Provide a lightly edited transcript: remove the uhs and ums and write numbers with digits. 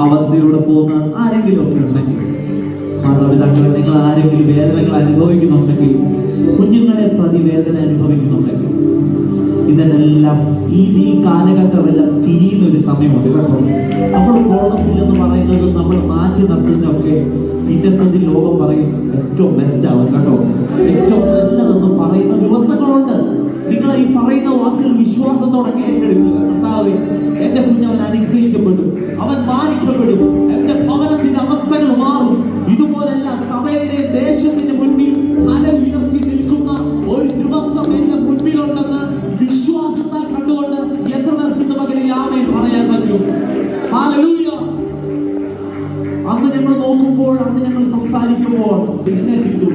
അവസ്ഥയിലൂടെ പോകുന്ന ആരെങ്കിലും ഒക്കെ ഉണ്ടെങ്കിൽ, മാതാപിതാക്കളെ നിങ്ങൾ ആരെങ്കിലും വേദനകൾ അനുഭവിക്കുന്നുണ്ടെങ്കിൽ, കുഞ്ഞുങ്ങളെ പ്രതിവേദന അനുഭവിക്കുന്നുണ്ടെങ്കിൽ, ഇതിനെല്ലാം ഈ കാലഘട്ടമെല്ലാം തിരിയുന്ന ഒരു സമയമുണ്ട് കേട്ടോ. നമ്മൾ കോളത്തില്ലെന്ന് പറയുന്നത് നമ്മൾ മാറ്റി നിർത്തുന്നതൊക്കെ ഇന്നത്തെ ലോകം പറയും ഏറ്റവും ബെസ്റ്റ് ആവും കേട്ടോ, ഏറ്റവും നല്ലതെന്ന് പറയുന്ന ദിവസങ്ങളുണ്ട്. നിങ്ങൾ ഈ പറയുന്ന വാക്കുകൾ വിശ്വാസത്തോടെ ഏറ്റെടുക്കുക. കർത്താവേ, എന്റെ കുഞ്ഞവൻ അനുഗ്രഹിക്കപ്പെടും, അവൻ മാനിക്കപ്പെടും, എന്റെ ഭവനത്തിന്റെ അവസ്ഥകൾ മാറും. ഇതുപോലെല്ല സഭയുടെ ദേശത്തിന്റെ മുൻപിൽ തല ഉയർത്തി നിൽക്കുന്ന ഒരു ദിവസം എന്റെ മുൻപിലുണ്ടെന്ന് വിശ്വാസത്താൽ കണ്ടുകൊണ്ട് എത്ര പേർക്ക് മകളിൽ ആമേൻ പറയാൻ പറ്റും? ഹല്ലേലൂയ. അന്ന് ഞങ്ങൾ നോക്കുമ്പോൾ, അന്ന് ഞങ്ങൾ സംസാരിക്കുമ്പോൾ ഇതിനെ കിട്ടും.